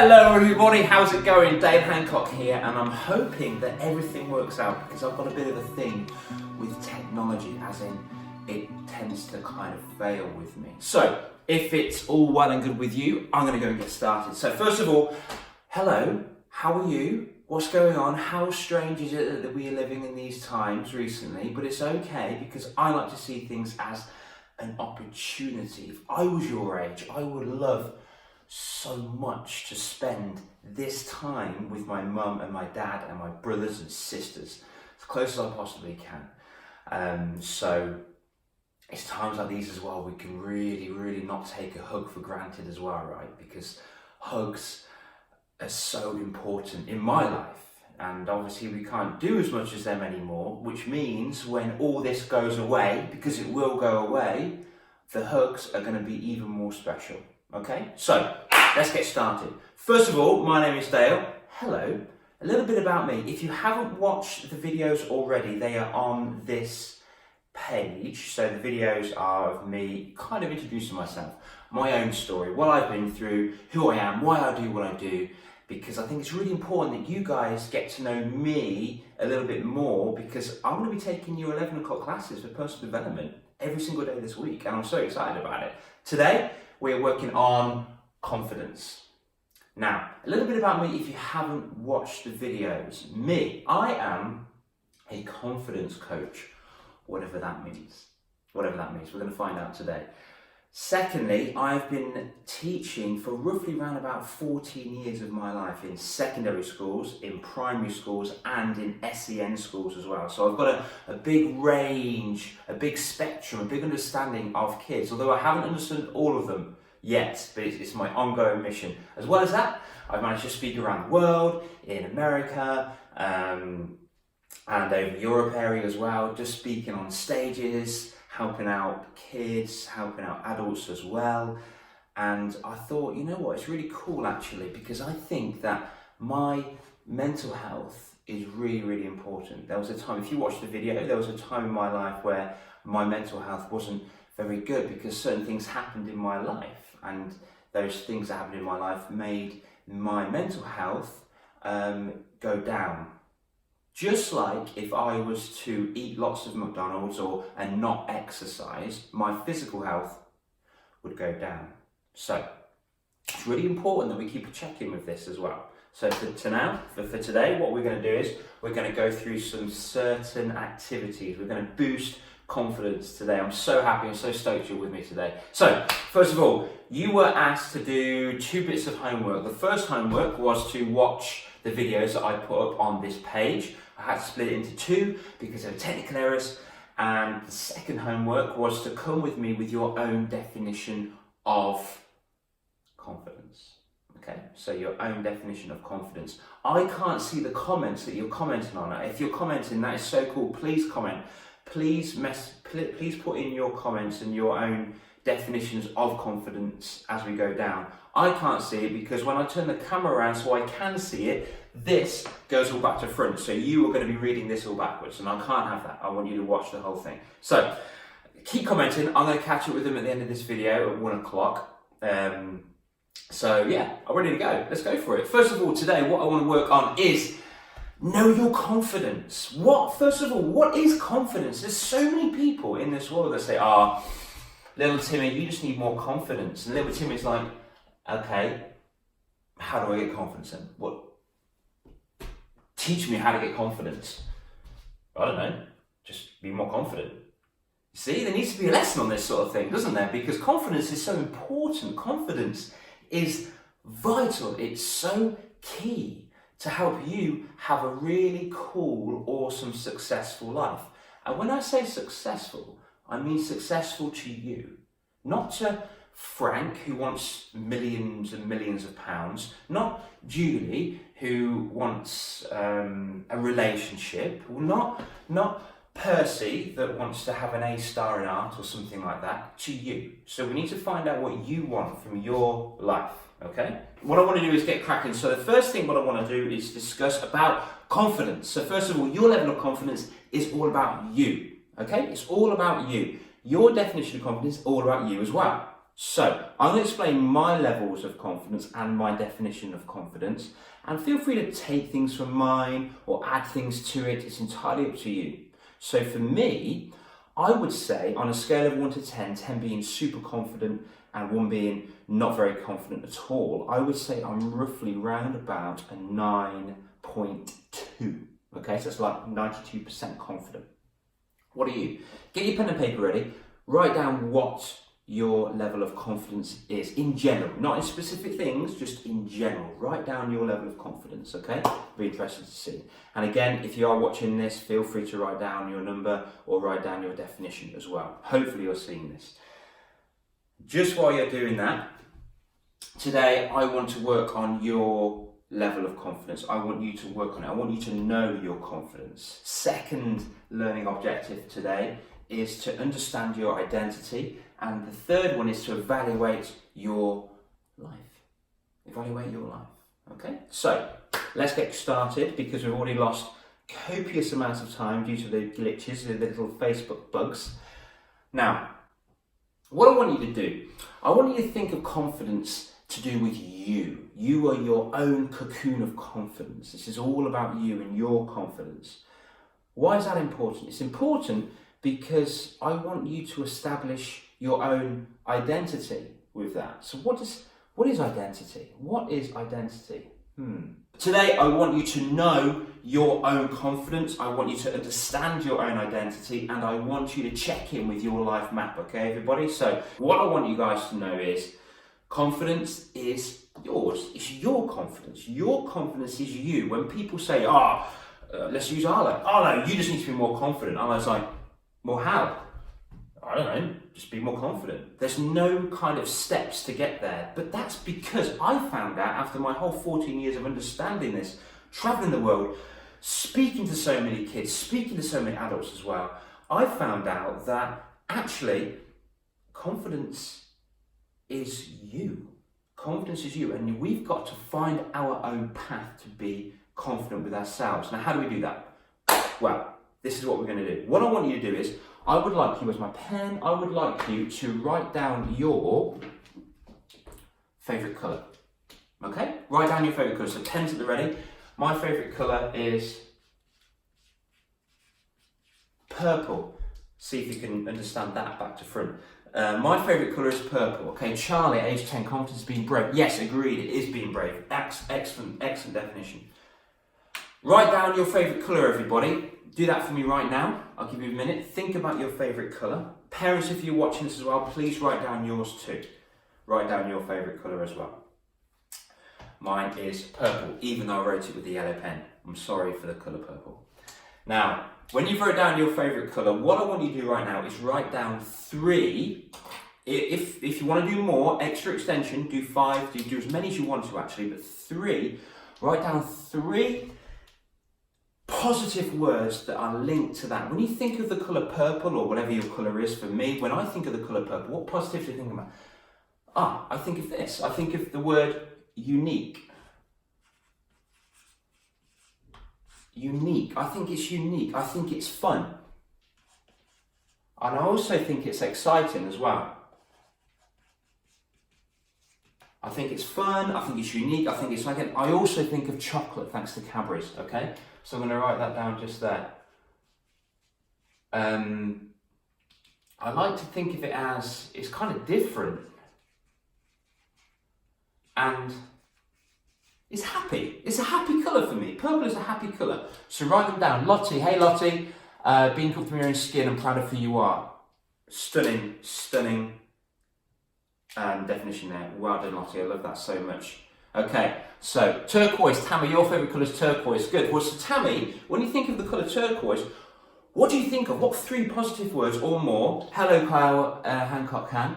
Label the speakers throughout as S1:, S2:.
S1: Hello everybody, how's it going? Dale Hancock here, and I'm hoping that everything works out because I've got a bit of a thing with technology, as in it tends to kind of fail with me. So if it's all well and good with you, I'm going to go and get started. So first of all, hello, how are you? What's going on? How strange is it that we are living in these times recently? But it's okay because I like to see things as an opportunity. If I was your age, I would love so much to spend this time with my mum and my dad and my brothers and sisters as close as I possibly can. So it's times like these as well we can really not take a hug for granted as well, right? Because hugs are so important in my life, and obviously we can't do as much as them anymore, which means when all this goes away, because it will go away, the hugs are going to be even more special. Okay, so let's get started. First of all, my name is Dale. Hello. A little bit about me. If you haven't watched the videos already, they are on this page. So the videos are of me kind of introducing myself, my own story, what I've been through, who I am, why I do what I do, because I think it's really important that you guys get to know me a little bit more, because I'm going to be taking you 11 o'clock classes for personal development every single day this week, and I'm so excited about it. Today, we're working on confidence. Now, a little bit about me if you haven't watched the videos. I am a confidence coach, whatever that means. Whatever that means, we're going to find out today. Secondly, I've been teaching for roughly around about 14 years of my life in secondary schools, in primary schools, and in SEN schools as well. So I've got a big range, a big spectrum, a big understanding of kids, although I haven't understood all of them yet, but it's my ongoing mission. As well as that, I've managed to speak around the world, in America, and over Europe area as well, just speaking on stages, helping out kids, helping out adults as well. And I thought, you know what, it's really cool actually, because I think that my mental health is really important. There was a time, if you watched the video, there was a time in my life where my mental health wasn't very good because certain things happened in my life, and those things that happened in my life made my mental health go down. Just like if I was to eat lots of McDonald's and not exercise, my physical health would go down. So it's really important that we keep a check-in with this as well. So for today, what we're going to do is we're going to go through some certain activities. We're going to boost confidence today. I'm so happy and so stoked you're with me today. So first of all, you were asked to do 2 bits of homework. The first homework was to watch the videos that I put up on this page. I had to split it into 2 because there were technical errors. And the second homework was to come with me with your own definition of confidence. Okay, so your own definition of confidence. I can't see the comments that you're commenting on. If you're commenting, that is so cool. Please comment. Please put in your comments and your own definitions of confidence as we go down. I can't see it because when I turn the camera around so I can see it, this goes all back to front. So you are going to be reading this all backwards, and I can't have that. I want you to watch the whole thing. So keep commenting. I'm going to catch up with them at the end of this video at 1 o'clock. So yeah, I'm ready to go. Let's go for it. First of all, today what I want to work on is know your confidence. First of all, what is confidence? There's so many people in this world that say, little Timmy, you just need more confidence. And little Timmy's like, okay, how do I get confidence then? What? Teach me how to get confidence. I don't know, just be more confident. See, there needs to be a lesson on this sort of thing, doesn't there? Because confidence is so important. Confidence is vital. It's so key to help you have a really cool, awesome, successful life. And when I say successful, I mean successful to you, not to Frank, who wants millions and millions of pounds, not Julie, who wants a relationship, not Percy, that wants to have an A star in art or something like that, to you. So we need to find out what you want from your life, okay? What I want to do is get cracking. So the first thing what I want to do is discuss about confidence. So first of all, your level of confidence is all about you, okay? It's all about you. Your definition of confidence is all about you as well. So, I'm going to explain my levels of confidence and my definition of confidence, and feel free to take things from mine or add things to it. It's entirely up to you. So for me, I would say on a scale of 1 to 10, 10 being super confident and 1 being not very confident at all, I would say I'm roughly round about a 9.2. Okay, so it's like 92% confident. What are you? Get your pen and paper ready. Write down what your level of confidence is in general, not in specific things, just in general. Write down your level of confidence, okay? Be interested to see. And again, if you are watching this, feel free to write down your number or write down your definition as well. Hopefully you're seeing this. Just while you're doing that, today I want to work on your level of confidence. I want you to work on it. I want you to know your confidence. Second learning objective today is to understand your identity, and the third one is to evaluate your life. Evaluate your life, okay? So, let's get started because we've already lost copious amounts of time due to the glitches, the little Facebook bugs. Now, what I want you to do, I want you to think of confidence to do with you. You are your own cocoon of confidence. This is all about you and your confidence. Why is that important? It's important because I want you to establish your own identity with that. So what is identity? What is identity? Today I want you to know your own confidence, I want you to understand your own identity, and I want you to check in with your life map, okay everybody? So what I want you guys to know is confidence is yours. It's your confidence. Your confidence is you. When people say, let's use Arlo. Oh no, you just need to be more confident. I was like, well, how? I don't know, just be more confident. There's no kind of steps to get there, but that's because I found out after my whole 14 years of understanding this, traveling the world, speaking to so many kids, speaking to so many adults as well, I found out that actually confidence is you. Confidence is you, and we've got to find our own path to be confident with ourselves. Now, how do we do that? Well, this is what we're going to do. What I want you to do is, I would like you, as my pen, I would like you to write down your favourite colour. Okay? Write down your favourite colour. So pens at the ready. My favourite colour is purple. See if you can understand that back to front. My favourite colour is purple. Okay, Charlie, age 10, confidence is being brave. Yes, agreed, it is being brave. Excellent definition. Write down your favourite colour, everybody. Do that for me right now. I'll give you a minute. Think about your favourite colour. Parents, if you're watching this as well, please write down yours too. Write down your favourite colour as well. Mine is purple, even though I wrote it with the yellow pen. I'm sorry for the colour purple. Now, when you've wrote down your favourite colour, what I want you to do right now is write down 3. If you want to do more, extra extension, do 5, do as many as you want to actually, but 3, write down 3 positive words that are linked to that. When you think of the colour purple, or whatever your colour is, for me, when I think of the colour purple, what positives do you think about? I think of this. I think of the word unique. Unique. I think it's unique. I think it's fun. And I also think it's exciting as well. I think it's fun, I think it's unique, I think it's like I also think of chocolate, thanks to Cadbury's, okay? So I'm going to write that down just there. I like to think of it as, it's kind of different. And it's happy. It's a happy colour for me. Purple is a happy colour. So write them down. Lottie, hey Lottie, being comfortable in your own skin, I'm proud of who you are. Stunning, stunning definition there. Well done, Lottie. I love that so much. Okay, so turquoise. Tammy, your favourite colour is turquoise. Good. Well, so Tammy, when you think of the colour turquoise, what do you think of? What 3 positive words or more? Hello, Kyle Hancock can.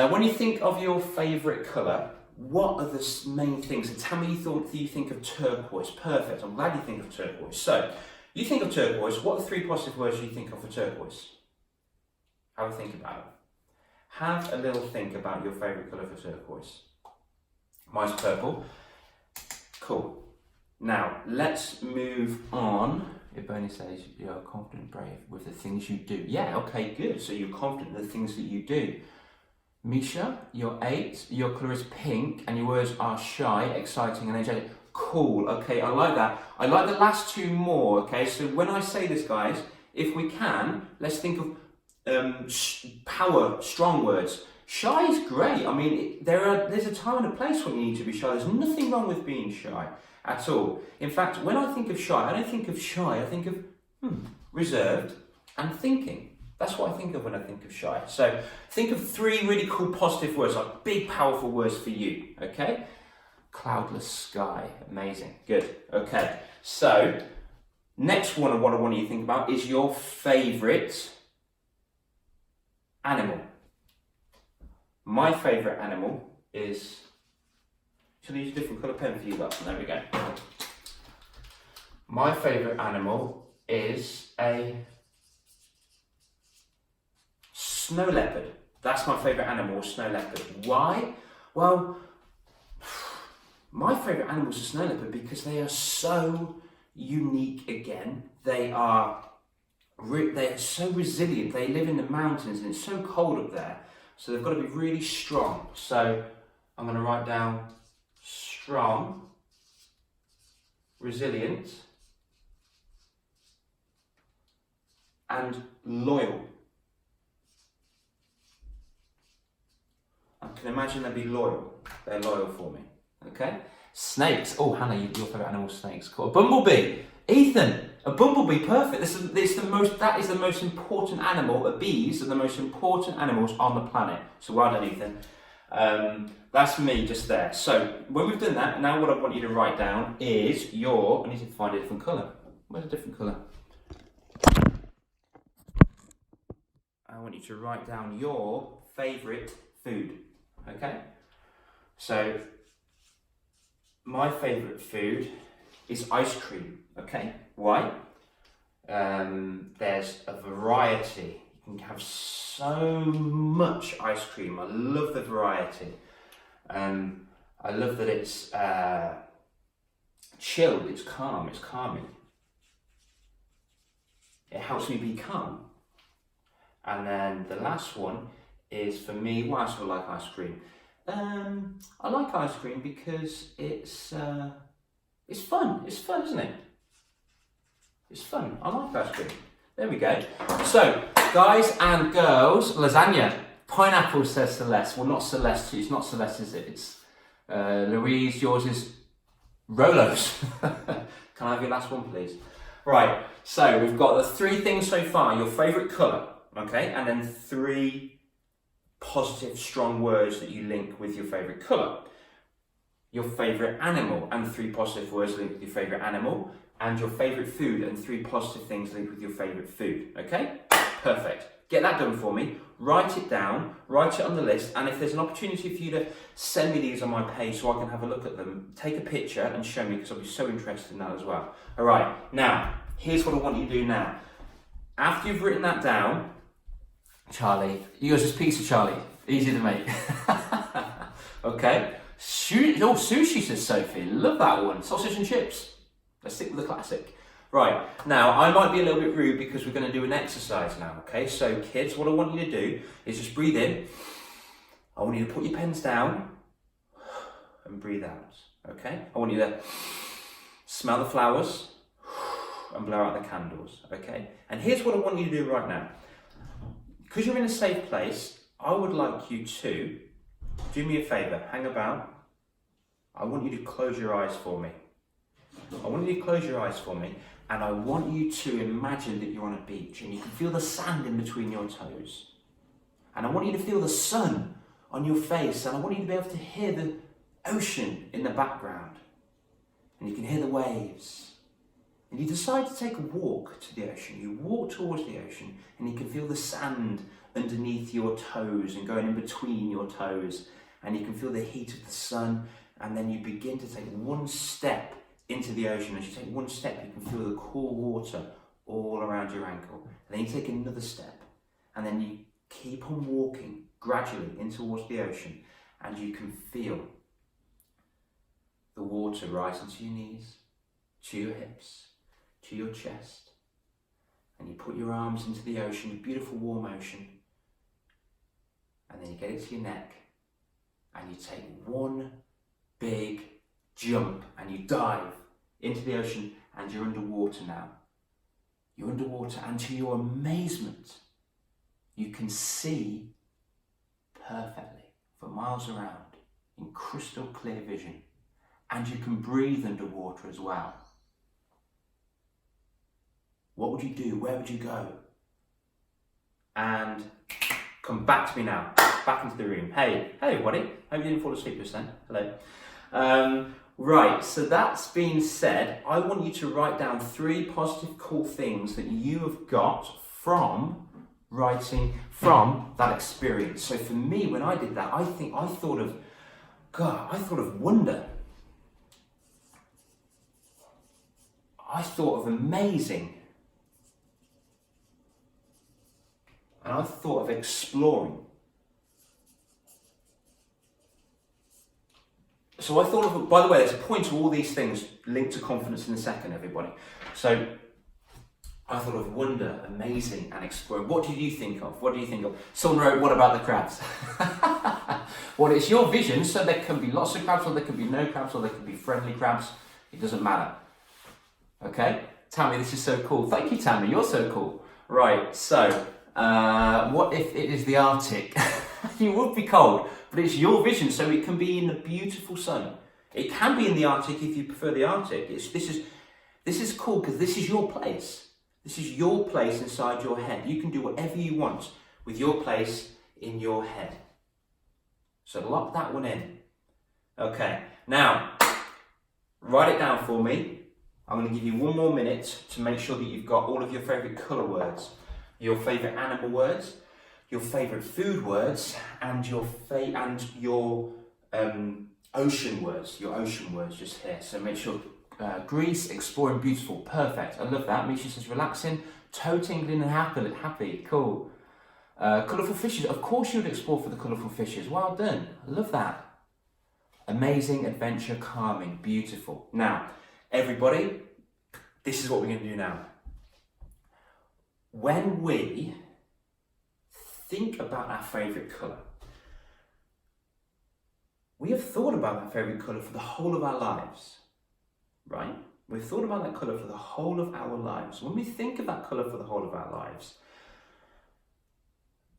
S1: When you think of your favourite colour, what are the main things? And Tammy, you think of turquoise. Perfect. I'm glad you think of turquoise. So, you think of turquoise. What are the 3 positive words you think of for turquoise? Have a think about it. Have a little think about your favourite colour for turquoise. Mine's purple. Cool. Now, let's move on. If Bernie says you're confident and brave with the things you do. Yeah, okay, good. So you're confident in the things that you do. Misha, you're 8, your colour is pink, and your words are shy, exciting, and energetic. Cool, okay, I like that. I like the last two more, okay? So when I say this, guys, if we can, let's think of power, strong words. Shy is great. I mean, there's a time and a place when you need to be shy. There's nothing wrong with being shy at all. In fact, when I think of shy, I don't think of shy, I think of reserved and thinking. That's what I think of when I think of shy. So think of 3 really cool positive words, like big, powerful words for you, okay? Cloudless sky, amazing, good, okay. So, next one of what I want you to think about is your favourite animal. My favourite animal is, should I use a different colour pen for you lot? There we go. My favourite animal is a snow leopard. That's my favourite animal, snow leopard. Why? Well, my favourite animal is a snow leopard because they are so unique again. They are so resilient. They live in the mountains and it's so cold up there. So they've got to be really strong. So I'm going to write down strong, resilient, and loyal. I can imagine they'll be loyal. They're loyal for me. Okay? Snakes. Oh, Hannah, your favourite animal is snakes. Cool. A bumblebee. Ethan, a bumblebee, perfect. That is the most important animal. Bees are the most important animals on the planet. So well done, Ethan. That's me just there. So when we've done that, now what I want you to write down is I need to find a different colour. Where's a different colour? I want you to write down your favourite food. Okay? So my favourite food is ice cream, okay? Why? There's a variety. You can have so much ice cream. I love the variety. I love that it's chilled, it's calm, it's calming. It helps me be calm. And then the last one is, for me, why else do I like ice cream? I like ice cream because it's fun. It's fun, isn't it? It's fun. I like ice cream. There we go. So, guys and girls, lasagna. Pineapple, says Celeste. Well, not Celeste. It's not Celeste, is it? It's Louise. Yours is Rolos. Can I have your last one, please? Right. So we've got the 3 things so far. Your favourite colour, okay, and then 3 positive, strong words that you link with your favourite colour. Your favourite animal and 3 positive words linked with your favourite animal, and your favourite food and 3 positive things linked with your favourite food. Okay? Perfect. Get that done for me. Write it down, write it on the list, and if there's an opportunity for you to send me these on my page so I can have a look at them, take a picture and show me, because I'll be so interested in that as well. Alright, now, here's what I want you to do now. After you've written that down, Charlie, yours is pizza, Charlie. Easy to make. Okay. Sushi, says Sophie. Love that one. Sausage and chips. Let's stick with the classic. Right. Now, I might be a little bit rude because we're going to do an exercise now. Okay. So, kids, what I want you to do is just breathe in. I want you to put your pens down and breathe out. Okay. I want you to smell the flowers and blow out the candles. Okay. And here's what I want you to do right now. Because you're in a safe place, I would like you to do me a favour, hang about. I want you to close your eyes for me. I want you to close your eyes for me, and I want you to imagine that you're on a beach and you can feel the sand in between your toes. And I want you to feel the sun on your face, and I want you to be able to hear the ocean in the background. And you can hear the waves. And you decide to take a walk to the ocean. You walk towards the ocean and you can feel the sand underneath your toes and going in between your toes. And you can feel the heat of the sun. And then you begin to take one step into the ocean. As you take one step, you can feel the cool water all around your ankle. And then you take another step. And then you keep on walking gradually in towards the ocean. And you can feel the water rising to your knees, to your hips, to your chest, and you put your arms into the ocean, a beautiful warm ocean, and then you get it to your neck, and you take one big jump, and you dive into the ocean, and you're underwater now. You're underwater, and to your amazement, you can see perfectly for miles around in crystal clear vision, and you can breathe underwater as well. What would you do? Where would you go? And come back to me now, back into the room. Hey everybody, hope you didn't fall asleep just then. Hello. Right, so that's been said, I want you to write down 3 positive, cool things that you have got from writing, from that experience. So for me, when I did that, I thought of wonder. I thought of amazing. And I thought of exploring. So I thought of, by the way, there's a point to all these things linked to confidence in a second, everybody. So I thought of wonder, amazing, and exploring. What did you think of? What do you think of? Someone wrote, what about the crabs? Well, it's your vision, so there can be lots of crabs, or there can be no crabs, or there can be friendly crabs. It doesn't matter. Okay? Tammy, this is so cool. Thank you, Tammy. You're so cool. Right, so what if it is the Arctic? You would be cold, but it's your vision, so it can be in the beautiful sun. It can be in the Arctic if you prefer the Arctic. This is cool because this is your place. This is your place inside your head. You can do whatever you want with your place in your head. So lock that one in. Okay, now write it down for me. I'm going to give you 1 more minute to make sure that you've got all of your favourite colour words, your favourite animal words, your favourite food words, and your ocean words just here. So make sure Greece, exploring, beautiful, perfect. I love that. Misha says relaxing, toe tingling and happy, cool. Colourful fishes, of course you would explore for the colourful fishes. Well done, I love that. Amazing, adventure, calming, beautiful. Now, everybody, this is what we're going to do now. When we think about our favourite colour, we have thought about that favourite colour for the whole of our lives, right? We've thought about that colour for the whole of our lives. When we think of that colour for the whole of our lives,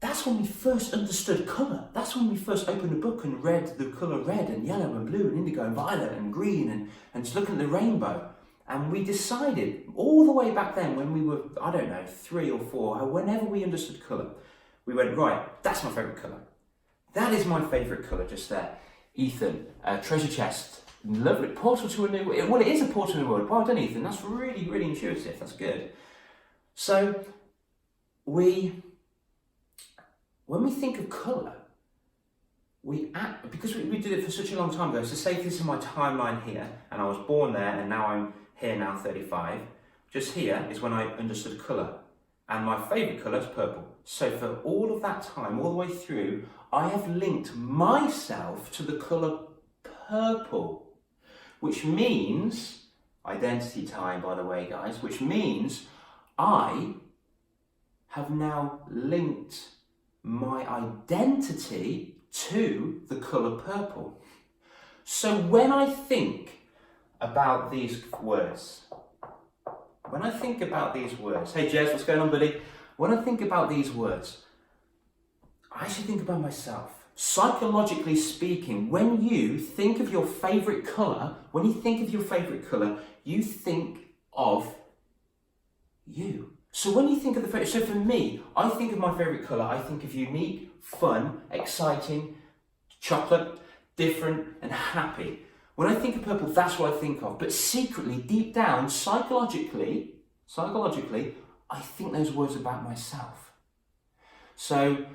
S1: that's when we first understood colour. That's when we first opened a book and read the colour red and yellow and blue and indigo and violet and green and just looking at the rainbow. And we decided all the way back then when we were, I don't know, 3 or 4, whenever we understood colour, we went, right, that's my favourite colour. That is my favourite colour just there. Ethan, treasure chest, lovely. Portal to a new world. Well, it is a portal to a new world. Well done, Ethan. That's really, really intuitive. That's good. So when we think of colour, because we did it for such a long time ago, so say this is my timeline here, and I was born there, and now I'm here now, 35. Just here is when I understood colour, and my favourite colour is purple. So for all of that time, all the way through, I have linked myself to the colour purple, which means, identity time by the way guys, which means I have now linked my identity to the colour purple. So when I think about these words, hey Jez, what's going on buddy? When I think about these words, I should think about myself. Psychologically speaking, when you think of your favourite colour, you think of you. So when you think of so for me, I think of my favourite colour, I think of unique, fun, exciting, chocolate, different and happy. When I think of purple, that's what I think of. But secretly, deep down, psychologically, I think those words about myself. So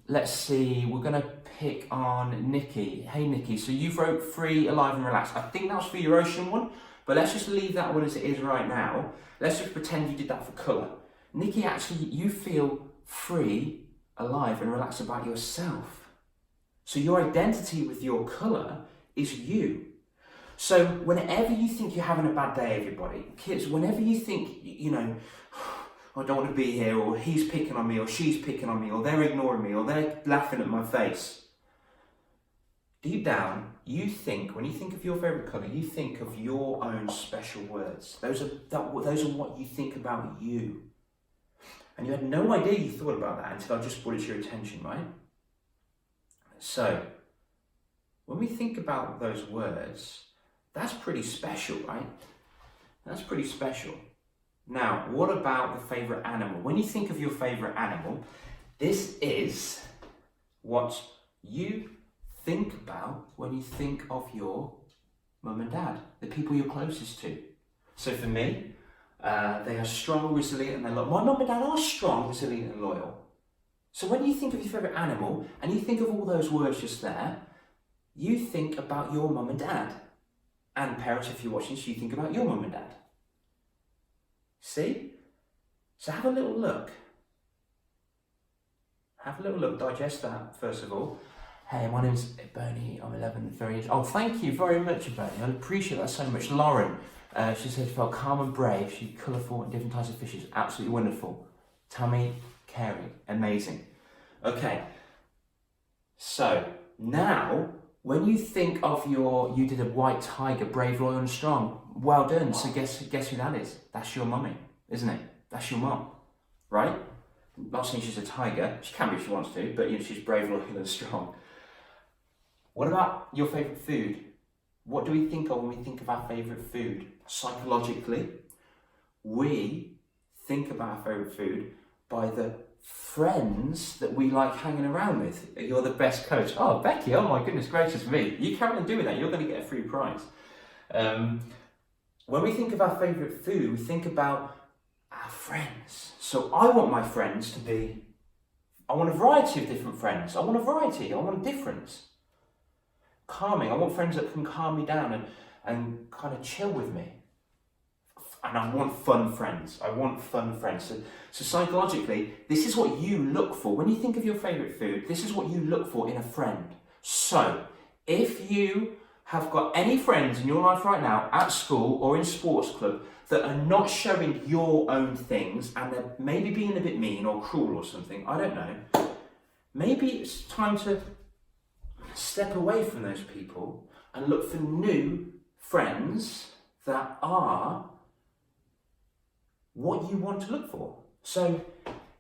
S1: let's see, we're going to pick on Nikki. Hey Nikki, so you've wrote free, alive and relaxed. I think that was for your ocean one, but let's just leave that one as it is right now. Let's just pretend you did that for colour. Nikki, actually, you feel free, alive and relaxed about yourself. So your identity with your colour is you. So whenever you think you're having a bad day, everybody, kids, whenever you think, I don't want to be here, or he's picking on me, or she's picking on me, or they're ignoring me, or they're laughing at my face. Deep down, you think, when you think of your favourite colour, you think of your own special words. Those are what you think about you. And you had no idea you thought about that until I just brought it to your attention, right? So, when we think about those words, that's pretty special, right? That's pretty special. Now, what about the favourite animal? When you think of your favourite animal, this is what you think about when you think of your mum and dad, the people you're closest to. So for me, they are strong, resilient, and they're loyal. My mum and dad are strong, resilient, and loyal. So when you think of your favourite animal, and you think of all those words just there, you think about your mum and dad. And parents, if you're watching this, you think about your mum and dad. See? So have a little look. Have a little look, digest that first of all. Hey, my name's Bernie, I'm 11, oh, thank you very much, Bernie, I appreciate that so much. Lauren, she said she felt calm and brave, she's colourful and different types of fishes, absolutely wonderful. Tammy, caring, amazing. Okay, so now, when you think of you did a white tiger, brave, loyal and strong, well done. So guess who that is? That's your mummy, isn't it? That's your mum, right? Not saying she's a tiger, she can be if she wants to, but she's brave, loyal and strong. What about your favourite food? What do we think of when we think of our favourite food? Psychologically, we think about our favourite food by the friends that we like hanging around with. You're the best coach. Oh, Becky, oh my goodness gracious me. You carry on doing that, you're going to get a free prize. When we think of our favourite food, we think about our friends. So I want my friends to be, I want a variety of different friends. I want a variety, I want a difference. Calming, I want friends that can calm me down and kind of chill with me. And I want fun friends. So psychologically, this is what you look for. When you think of your favourite food, this is what you look for in a friend. So, if you have got any friends in your life right now, at school or in sports club, that are not showing your own things, and they're maybe being a bit mean or cruel or something, I don't know, maybe it's time to step away from those people and look for new friends that are what you want to look for. So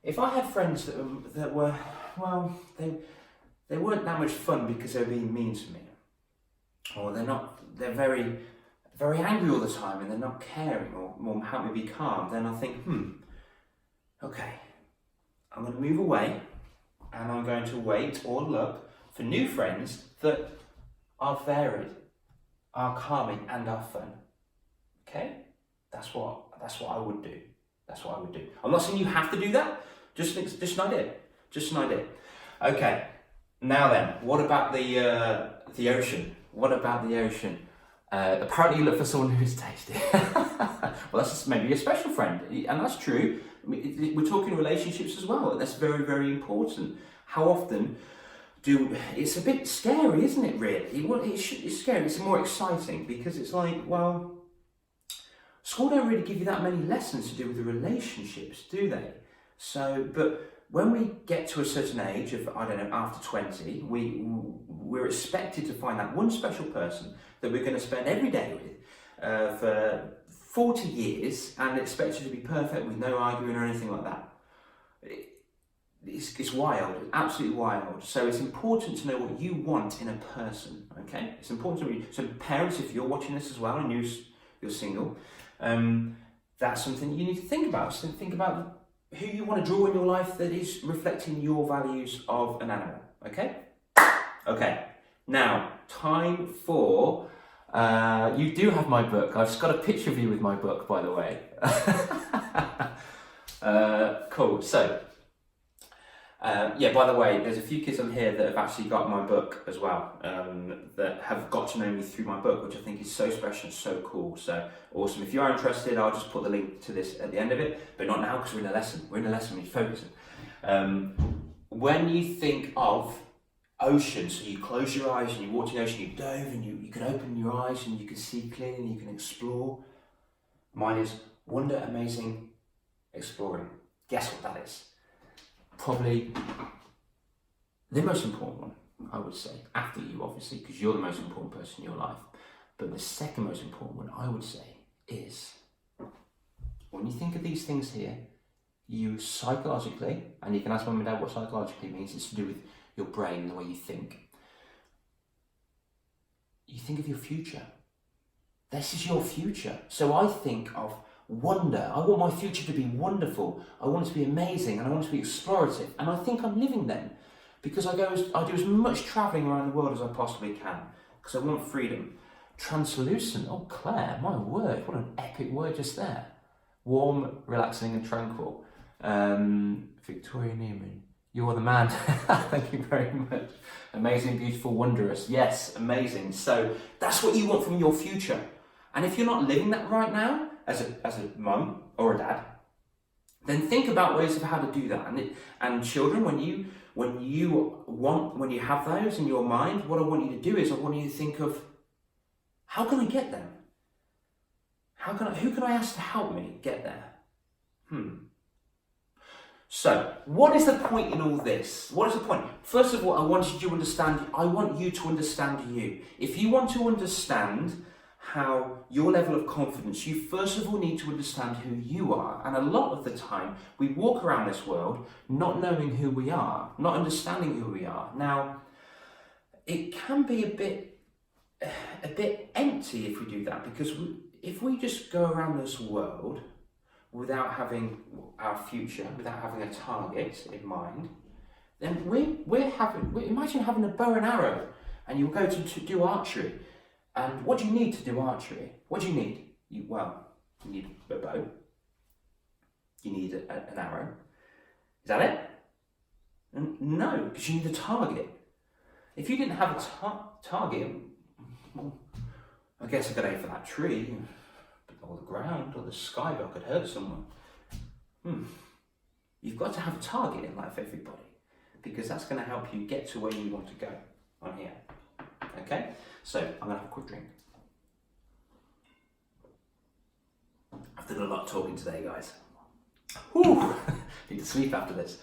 S1: if I had friends that were, well, they weren't that much fun because they were being mean to me, or they're very, very angry all the time and they're not caring or help me be calm, then I think, okay, I'm going to move away and I'm going to wait or look for new friends that are varied, are calming and are fun. Okay? That's what I would do. That's what I would do. I'm not saying you have to do that. Just an idea. Just an idea. Okay. Now then, what about the ocean? What about the ocean? Apparently you look for someone who's tasty. Well, that's just maybe a special friend, and that's true. We're talking relationships as well. That's very, very important. How often it's a bit scary, isn't it? Really, it's scary. It's more exciting because it's like, well, school don't really give you that many lessons to do with the relationships, do they? So, but when we get to a certain age of, I don't know, after 20, we're expected to find that one special person that we're going to spend every day with for 40 years and expected to be perfect with no arguing or anything like that. It's wild, absolutely wild. So it's important to know what you want in a person, okay? It's important to you. So parents, if you're watching this as well and you're single, that's something you need to think about. So think about who you want to draw in your life that is reflecting your values of an animal, okay? Okay, now, time for, you do have my book. I've just got a picture of you with my book, by the way. Cool, so, yeah, by the way, there's a few kids on here that have actually got my book as well, that have got to know me through my book, which I think is so special and so cool. So awesome. If you are interested, I'll just put the link to this at the end of it, but not now because we're in a lesson. We're in a lesson, we need to focus. When you think of ocean, so you close your eyes and you walk to the ocean, you dove and you can open your eyes and you can see clearly and you can explore. Mine is wonder, amazing, exploring. Guess what that is? Probably the most important one, I would say, after you obviously, because you're the most important person in your life. But the second most important one, I would say, is when you think of these things here, you psychologically, and you can ask mum and dad what psychologically means, it's to do with your brain, the way you think. You think of your future. This is your future. So I think of wonder. I want my future to be wonderful. I want it to be amazing, and I want it to be explorative. And I think I'm living then, because I do as much travelling around the world as I possibly can, because I want freedom. Translucent. Oh, Claire, my word, what an epic word just there. Warm, relaxing, and tranquil. Victoria Newman, you're the man. Thank you very much. Amazing, beautiful, wondrous. Yes, amazing. So that's what you want from your future. And if you're not living that right now, as a mum or a dad, then think about ways of how to do that. And children, when you have those in your mind, what I want you to do is I want you to think of, how can I get them? Who can I ask to help me get there? So, what is the point in all this? What is the point? First of all, I want you to understand you. If you want to understand how your level of confidence, you first of all need to understand who you are. And a lot of the time, we walk around this world not knowing who we are, not understanding who we are. Now, it can be a bit empty if we do that, because if we just go around this world without having our future, without having a target in mind, then imagine having a bow and arrow, and you go to do archery. And what do you need to do archery? What do you need? You need a bow. You need an arrow. Is that it? No, because you need a target. If you didn't have a target, well, I guess I could aim for that tree, or the ground, or the sky, but I could hurt someone. You've got to have a target in life, everybody, because that's going to help you get to where you want to go on here. Okay? So, I'm going to have a quick drink. I've done a lot of talking today, guys. Whew! Need to sleep after this.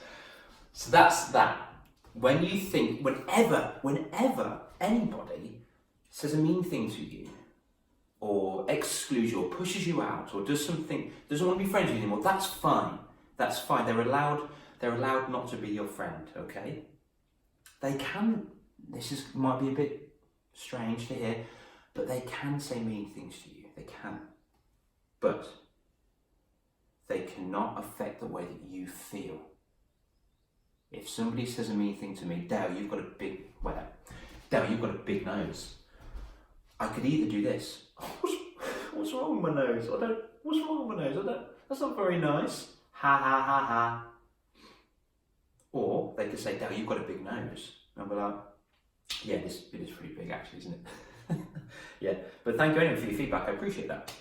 S1: So that's that. When you think, whenever anybody says a mean thing to you, or excludes you, or pushes you out, or does something, doesn't want to be friends with you anymore, that's fine. That's fine. They're allowed not to be your friend, okay? They can, might be a bit strange to hear, but they can say mean things to you. They can. But they cannot affect the way that you feel. If somebody says a mean thing to me, Dale, you've got a big nose. I could either do this. What's wrong with my nose? What's wrong with my nose? That's not very nice. Ha ha ha ha. Or they could say, Dale, you've got a big nose. And I'll be like, yeah, it is pretty big actually, isn't it? Yeah, but thank you anyway for your feedback, I appreciate that.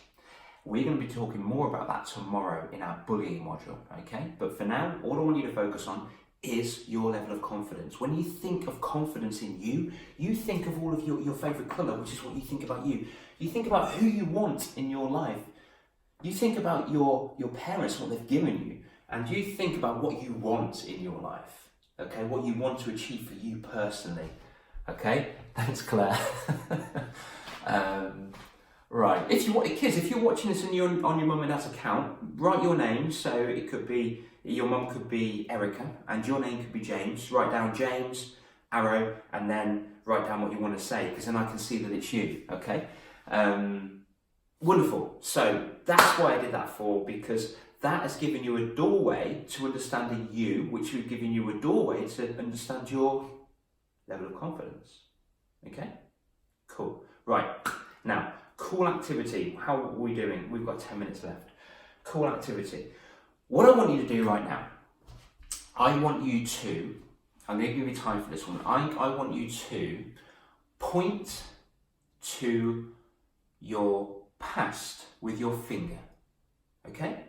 S1: We're going to be talking more about that tomorrow in our bullying module, okay? But for now, all I want you to focus on is your level of confidence. When you think of confidence in you, you think of all of your favourite colour, which is what you think about you. You think about who you want in your life. You think about your parents, what they've given you, and you think about what you want in your life, okay? What you want to achieve for you personally. Okay, thanks Claire. Right, kids, if you're watching this on your mum and dad's account, write your name. So it could be, your mum could be Erica, and your name could be James. Write down James, arrow, and then write down what you want to say, because then I can see that it's you, okay? Wonderful, so that's why I did that for, because that has given you a doorway to understanding you, which has given you a doorway to understand your level of confidence. Okay? Cool. Right. Now, cool activity. How are we doing? We've got 10 minutes left. Cool activity. What I want you to do right now, I'm going to give you time for this one. I want you to point to your past with your finger. Okay?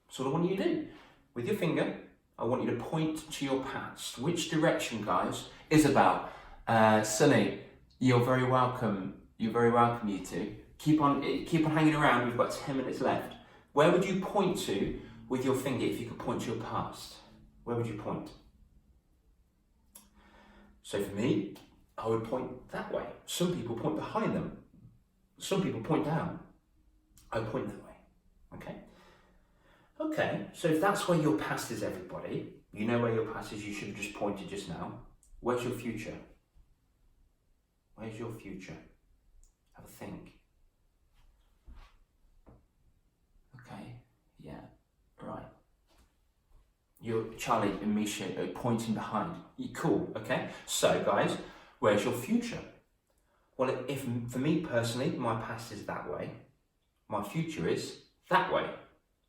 S1: That's what I want you to do. With your finger, I want you to point to your past. Which direction, guys? Isabel, Sunny, you're very welcome. You're very welcome, you two. Keep on hanging around. We've got 10 minutes left. Where would you point to with your finger, if you could point to your past, where would you point? So for me, I would point that way. Some people point behind them. Some people point down. I point that way, okay? Okay, so if that's where your past is, everybody, you know where your past is, you should have just pointed just now. Where's your future? Where's your future? Have a think. Okay, yeah, right. You're Charlie and Misha are pointing behind. You're cool, okay? So guys, where's your future? Well, if for me personally, my past is that way, my future is that way.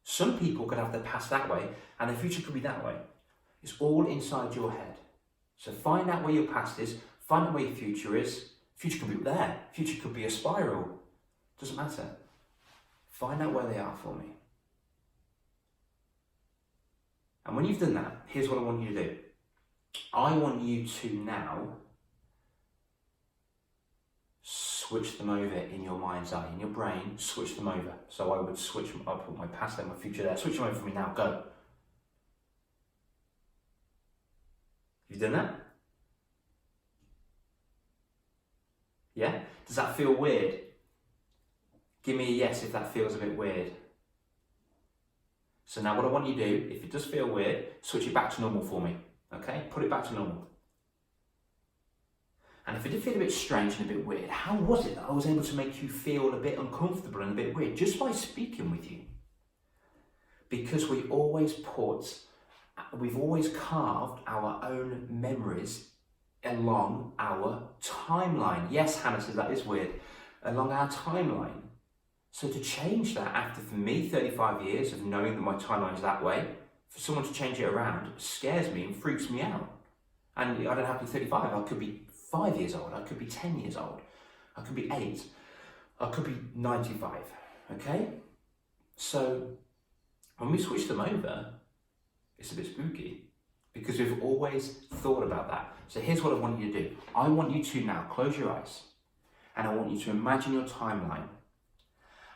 S1: Some people could have their past that way and their future could be that way. It's all inside your head. So find out where your past is, find out where your future is. Future could be there, future could be a spiral. Doesn't matter. Find out where they are for me. And when you've done that, here's what I want you to do. I want you to now switch them over in your mind's eye, in your brain, switch them over. So I would switch them up, put my past there, my future there, switch them over for me now, go. You've done that? Yeah? Does that feel weird? Give me a yes if that feels a bit weird. So now what I want you to do, if it does feel weird, switch it back to normal for me, okay? Put it back to normal. And if it did feel a bit strange and a bit weird, how was it that I was able to make you feel a bit uncomfortable and a bit weird just by speaking with you? Because we've always carved our own memories along our timeline. Yes, Hannah says that is weird. Along our timeline. So to change that after, for me, 35 years of knowing that my timeline is that way, for someone to change it around scares me and freaks me out. And I don't have to be 35, I could be 5 years old, I could be 10 years old, I could be 8, I could be 95, okay? So when we switch them over, it's a bit spooky because we've always thought about that. So here's what I want you to do. I want you to now close your eyes and I want you to imagine your timeline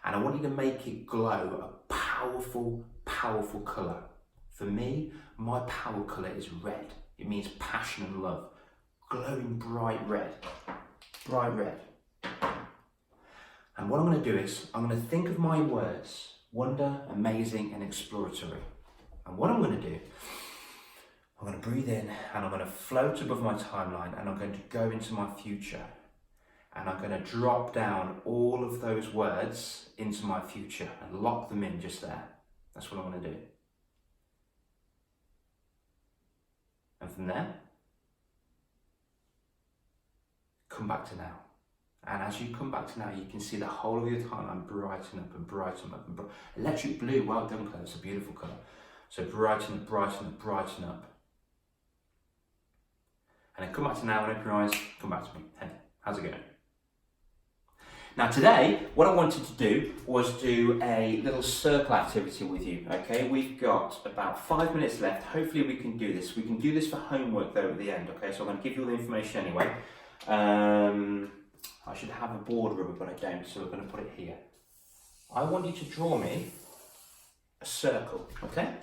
S1: and I want you to make it glow a powerful, powerful colour. For me, my power colour is red. It means passion and love. Glowing bright red. Bright red. And what I'm going to do is, I'm going to think of my words. Wonder, amazing and exploratory. And what I'm going to do, I'm going to breathe in and I'm going to float above my timeline and I'm going to go into my future. And I'm going to drop down all of those words into my future and lock them in just there. That's what I'm going to do. And from there, come back to now. And as you come back to now, you can see the whole of your timeline brighten up and brighten up. And electric blue, well done, Claire, it's a beautiful colour. So brighten up, brighten up, brighten up. And then come back to now and open your eyes, come back to me. Hey, how's it going? Now today, what I wanted to do was do a little circle activity with you, okay? We've got about 5 minutes left. Hopefully we can do this. We can do this for homework though at the end, okay? So I'm going to give you all the information anyway. I should have a board rubber, but I don't, so we're going to put it here. I want you to draw me a circle, okay?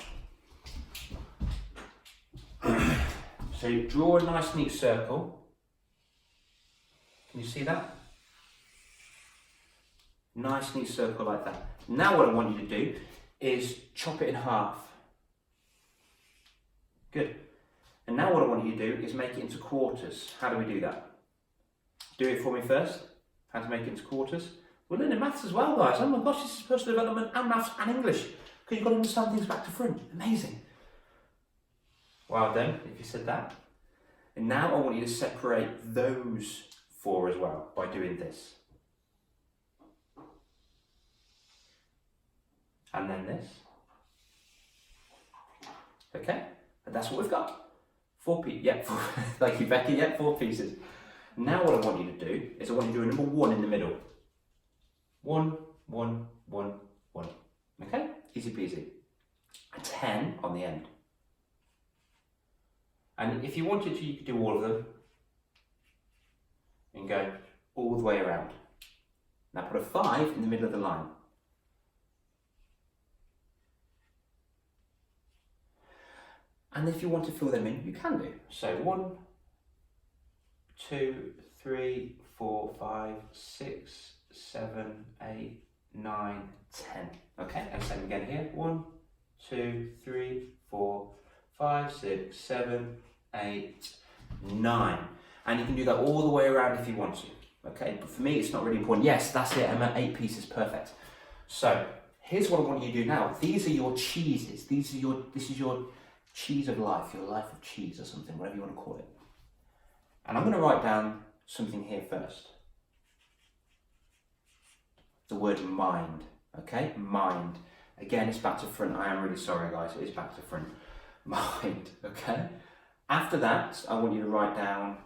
S1: So draw a nice neat circle. Can you see that? Nice neat circle like that. Now what I want you to do is chop it in half. Good. And now what I want you to do is make it into quarters. How do we do that? Do it for me first. How to make it into quarters. We're learning maths as well, guys. Oh my gosh, this is personal development and maths and English. Because you've got to understand things back to front. Amazing. Well done, if you said that. And now I want you to separate those four as well by doing this. And then this. Okay? And that's what we've got. 4 pieces. Yeah, thank you, Becky. Yeah, 4 pieces. Now what I want you to do is I want you to do a number 1 in the middle. 1, 1, 1, 1. Okay? Easy peasy. A 10 on the end. And if you wanted to, you could do all of them and go all the way around. Now put a 5 in the middle of the line. And if you want to fill them in, you can do. So 1, 2, 3, 4, 5, 6, 7, 8, 9, 10. Okay, and same again here. 1, 2, 3, 4, 5, 6, 7, 8, 9. And you can do that all the way around if you want to. Okay, but for me, it's not really important. Yes, that's it. I'm at 8 pieces, perfect. So here's what I want you to do now. These are your cheeses. This is your cheese of life, your life of cheese or something, whatever you want to call it. And I'm going to write down something here first. The word mind, okay? Mind. Again, it's back to front. I am really sorry, guys. It is back to front. Mind, okay? After that, I want you to write down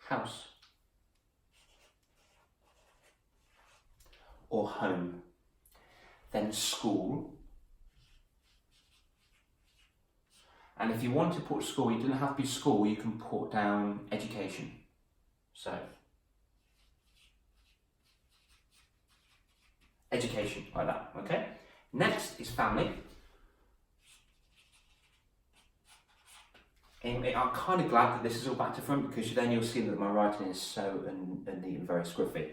S1: house or home. Then school. And if you want to put school, you don't have to be school, you can put down education. So, education, like that, okay? Next is family. And I'm kind of glad that this is all back to front because then you'll see that my writing is so neat and very scruffy.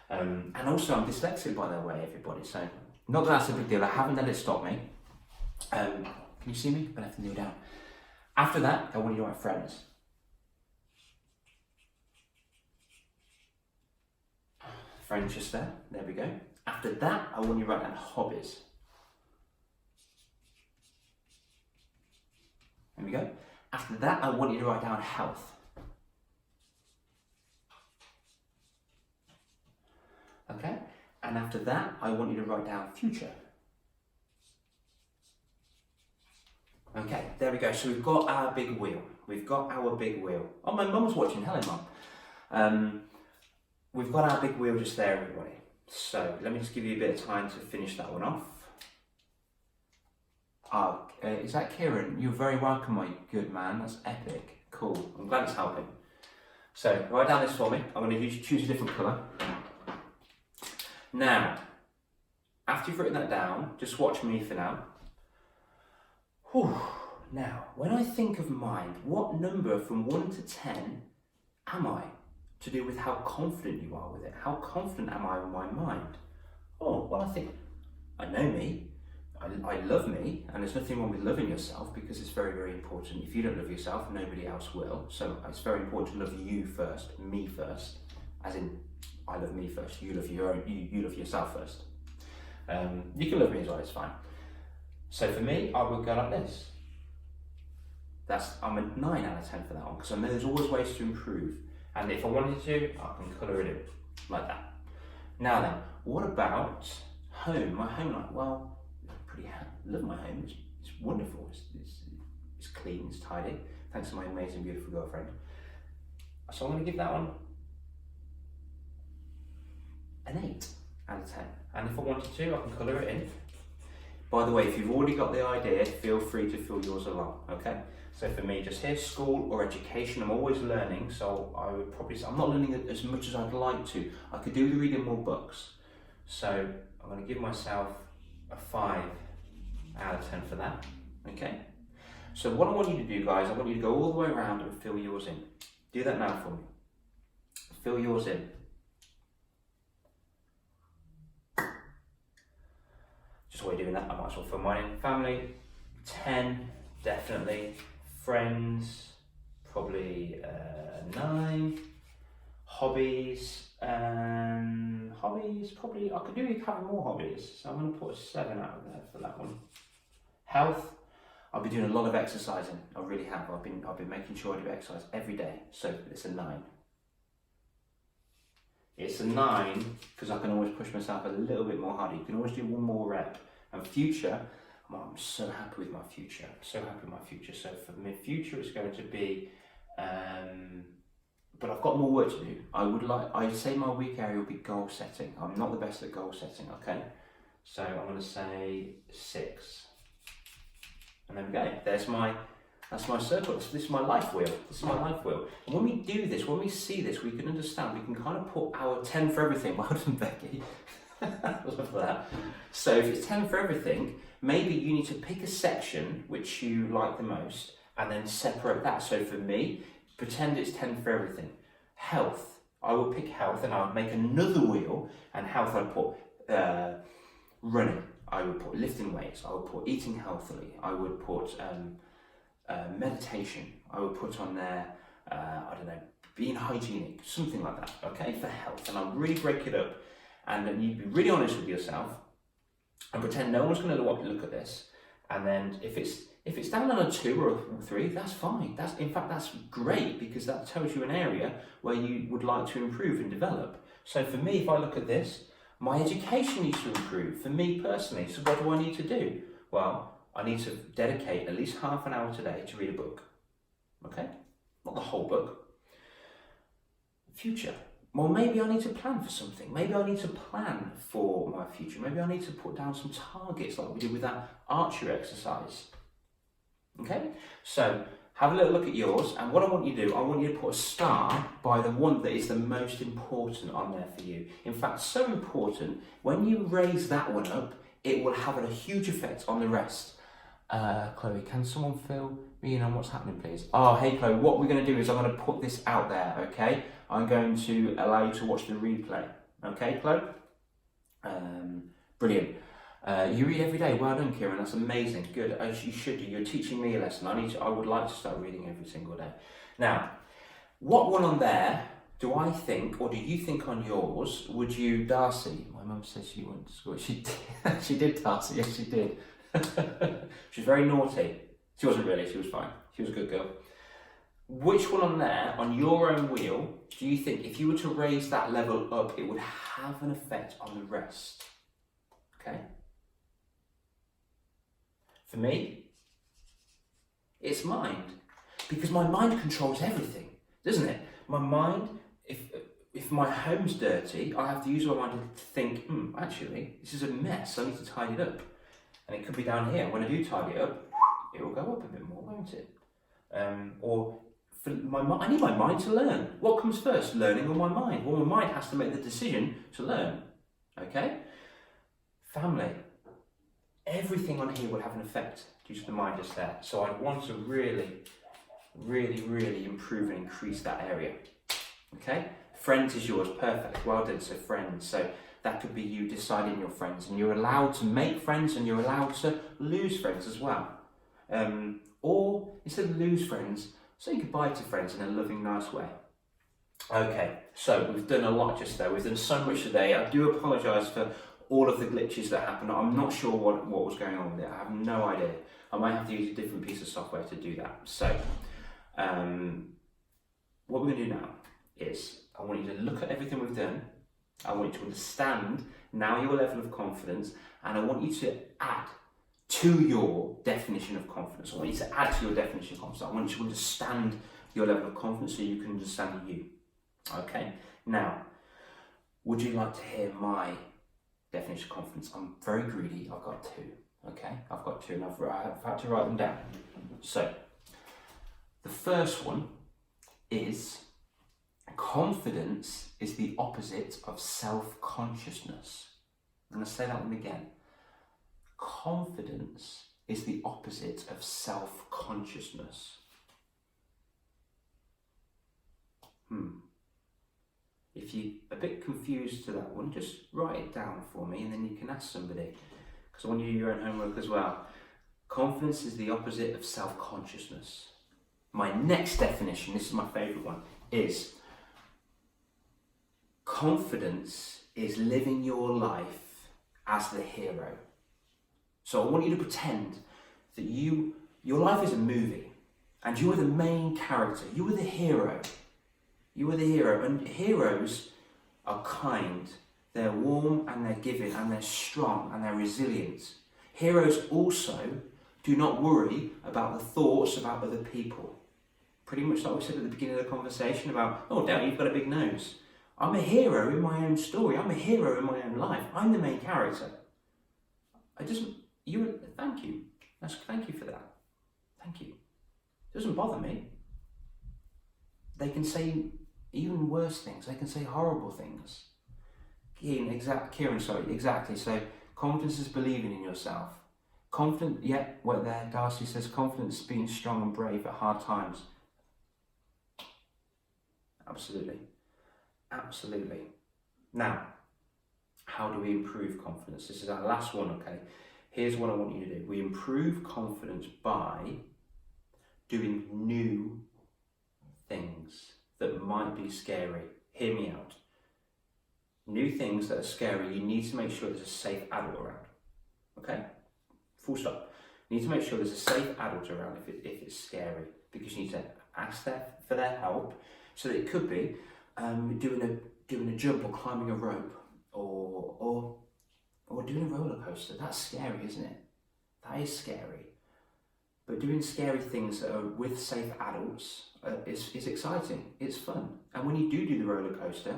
S1: And also I'm dyslexic, by the way, everybody, so not that that's a big deal. I haven't let it stop me. Can you see me? I'm gonna have to kneel down. After that, I want you to write friends. Friends just there we go. After that, I want you to write down hobbies. There we go. After that, I want you to write down health. Okay? And after that, I want you to write down future. Okay, there we go. So we've got our big wheel. We've got our big wheel. Oh, my mum's watching. Hello, Mum. We've got our big wheel just there, everybody. So let me just give you a bit of time to finish that one off. Is that Kieran? You're very welcome, my good man. That's epic. Cool. I'm glad it's helping. So write down this for me. I'm going to choose a different colour. Now, after you've written that down, just watch me for now. Whew. Now, when I think of mind, what number from 1 to 10 am I? To do with how confident you are with it. How confident am I in my mind? Oh, well, I think I know me. I love me, and there's nothing wrong with loving yourself because it's very, very important. If you don't love yourself, nobody else will. So it's very important to love you first, me first. As in, I love me first. You love you love yourself first. You can love me as well. It's fine. So for me, I would go like this. I'm a 9 out of 10 for that one because I know there's always ways to improve. And if I wanted to, I can colour it in like that. Now then, what about home? My home life. Well, I love my home. It's wonderful. It's clean. It's tidy. Thanks to my amazing, beautiful girlfriend. So I'm going to give that one an 8 out of 10. And if I wanted to, I can colour it in. By the way, if you've already got the idea, feel free to fill yours along, okay? So for me, just here, school or education, I'm always learning, so I would probably say, I'm not learning as much as I'd like to. I could do with reading more books. So I'm going to give myself a 5 out of 10 for that, okay? So what I want you to do, guys, I want you to go all the way around and fill yours in. Do that now for me. Fill yours in. Just while you're doing that, I might as well fill mine in. Family, 10, definitely. Friends, probably 9. Hobbies, probably, I could do with having more hobbies, so I'm going to put a 7 out of there for that one. Health, I've been doing a lot of exercising, I really have. I've been making sure I do exercise every day, so it's a 9. It's a 9 because I can always push myself a little bit more harder. You can always do one more rep. And future, I'm so happy with my future. I'm so happy with my future. So for my future, it's going to be, but I've got more work to do. I'd say my weak area would be goal setting. I'm not the best at goal setting, okay? So I'm going to say 6. And there we go. That's my circle. This is my life wheel. This is my life wheel. And when we do this, when we see this, we can understand. We can kind of put our 10 for everything. Well done, Becky. Love that. So if it's 10 for everything, maybe you need to pick a section which you like the most and then separate that. So for me, pretend it's 10 for everything. Health, I will pick health and I'll make another wheel, and health I'd put running, I would put lifting weights, I would put eating healthily, I would put meditation, I would put on there, I don't know, being hygienic, something like that, okay, for health. And I'll really break it up, and then you'd be really honest with yourself and pretend no one's going to look at this. And then if it's down on a 2 or a 3, that's fine. In fact that's great, because that tells you an area where you would like to improve and develop. So for me, if I look at this, my education needs to improve for me personally. So what do I need to do? Well, I need to dedicate at least half an hour today to read a book. Okay? Not the whole book. Future. Well, maybe I need to plan for something. Maybe I need to plan for my future. Maybe I need to put down some targets like we did with that archery exercise. Okay? So have a little look at yours, and what I want you to do, I want you to put a star by the one that is the most important on there for you. In fact, so important, when you raise that one up, it will have a huge effect on the rest. Chloe, can someone fill me in on what's happening, please? Oh, hey Chloe, what we're going to do is I'm going to put this out there, okay? I'm going to allow you to watch the replay. Okay, Chloe? Brilliant. You read every day. Well done, Kieran. That's amazing. Good, as you should do. You're teaching me a lesson. I would like to start reading every single day. Now, what one on there do I think, or do you think on yours, would you, Darcy? My mum says she went to school. She did, she did, Darcy. Yes, she did. She was very naughty. She wasn't really. She was fine. She was a good girl. Which one on there, on your own wheel, do you think, if you were to raise that level up, it would have an effect on the rest? Okay? For me, it's mind. Because my mind controls everything, doesn't it? My mind, if my home's dirty, I have to use my mind to think, actually, this is a mess, I need to tidy it up. And it could be down here. When I do tidy it up, it will go up a bit more, won't it? Or for I need my mind to learn. What comes first, learning or my mind? Well, my mind has to make the decision to learn. Okay? Family. Everything on here will have an effect due to the mind just there. So I want to really, really, really improve and increase that area. Okay? Friends is yours. Perfect. Well done. So friends. So that could be you deciding your friends, and you're allowed to make friends and you're allowed to lose friends as well. Or instead of lose friends, say goodbye to friends in a loving, nice way. Okay, so we've done a lot just there. We've done so much today. I do apologise for all of the glitches that happened. I'm not sure what was going on with it. I have no idea. I might have to use a different piece of software to do that. So, what we're going to do now is I want you to look at everything we've done. I want you to understand now your level of confidence, and I want you to add to your definition of confidence. I want you to add to your definition of confidence. I want you to understand your level of confidence so you can understand you. Okay? Now, would you like to hear my definition of confidence? I'm very greedy. I've got 2. Okay? I've got 2 and I've had to write them down. So, the first one is confidence is the opposite of self-consciousness. I'm going to say that one again. Confidence is the opposite of self-consciousness. If you're a bit confused to that one, just write it down for me and then you can ask somebody, because I want you to do your own homework as well. Confidence is the opposite of self-consciousness. My next definition, this is my favourite one, is confidence is living your life as the hero. So I want you to pretend that your life is a movie and you are the main character. You are the hero. You are the hero. And heroes are kind. They're warm and they're giving and they're strong and they're resilient. Heroes also do not worry about the thoughts about other people. Pretty much like we said at the beginning of the conversation about, oh, damn, you've got a big nose. I'm a hero in my own story. I'm a hero in my own life. I'm the main character. Thank you. Thank you for that. Thank you. It doesn't bother me. They can say even worse things. They can say horrible things. Kieran, sorry, exactly. So confidence is believing in yourself. Confident, yeah, well there, Darcy says confidence is being strong and brave at hard times. Absolutely. Absolutely. Now, how do we improve confidence? This is our last one, okay? Here's what I want you to do. We improve confidence by doing new things that might be scary. Hear me out. New things that are scary, you need to make sure there's a safe adult around. Okay? Full stop. You need to make sure there's a safe adult around if it's scary, because you need to ask for their help. So that it could be doing a jump or climbing a rope or doing a roller coaster. That's scary, isn't it? That is scary. But doing scary things that are with safe adults is exciting. It's fun. And when you do the roller coaster,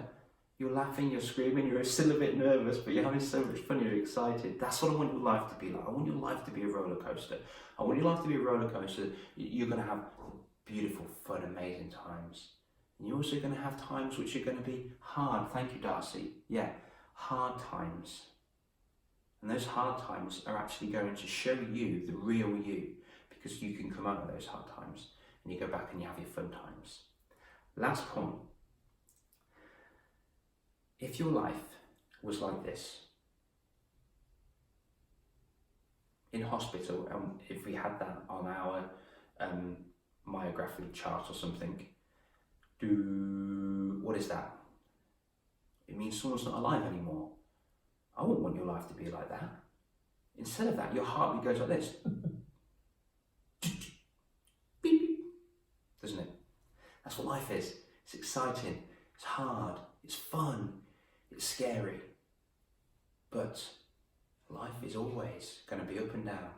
S1: you're laughing, you're screaming, you're still a bit nervous, but you're having so much fun, you're excited. That's what I want your life to be like. I want your life to be a roller coaster. I want your life to be a roller coaster. You're going to have beautiful, fun, amazing times. And you're also going to have times which are going to be hard. Thank you, Darcy. Yeah, hard times. And those hard times are actually going to show you the real you, because you can come out of those hard times and you go back and you have your fun times. Last point. If your life was like this, in hospital, and if we had that on our myography chart or something, what is that? It means someone's not alive anymore. I wouldn't want your life to be like that. Instead of that, your heartbeat goes like this. Doesn't it? That's what life is. It's exciting, it's hard, it's fun, it's scary. But life is always going to be up and down.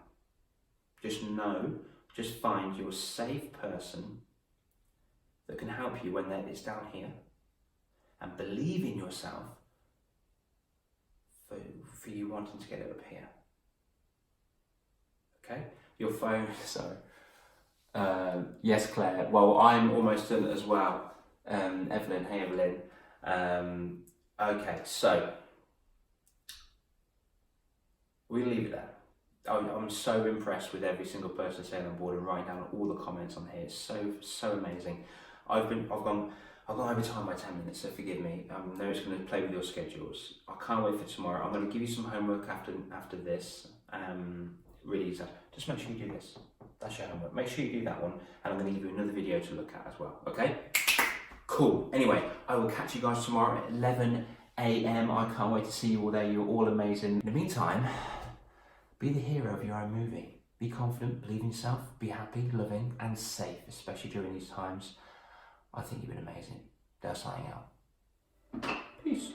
S1: Just find your safe person that can help you when it's down here, and believe in yourself for you wanting to get it up here. Okay? Your phone, sorry. Yes, Claire. Well, I'm almost done as well. Evelyn, hey Evelyn. Okay, so we'll leave it there. I'm so impressed with every single person staying on board and writing down all the comments on here. It's so amazing. I've gone over time by 10 minutes, so forgive me. I know it's going to play with your schedules. I can't wait for tomorrow. I'm going to give you some homework after this. Really easy. Just make sure you do this. That's your homework. Make sure you do that one, and I'm going to give you another video to look at as well. Okay? Cool. Anyway, I will catch you guys tomorrow at 11 a.m. I can't wait to see you all there. You're all amazing. In the meantime, be the hero of your own movie. Be confident, believe in yourself, be happy, loving, and safe, especially during these times. I think you've been amazing. Dale signing out. Peace.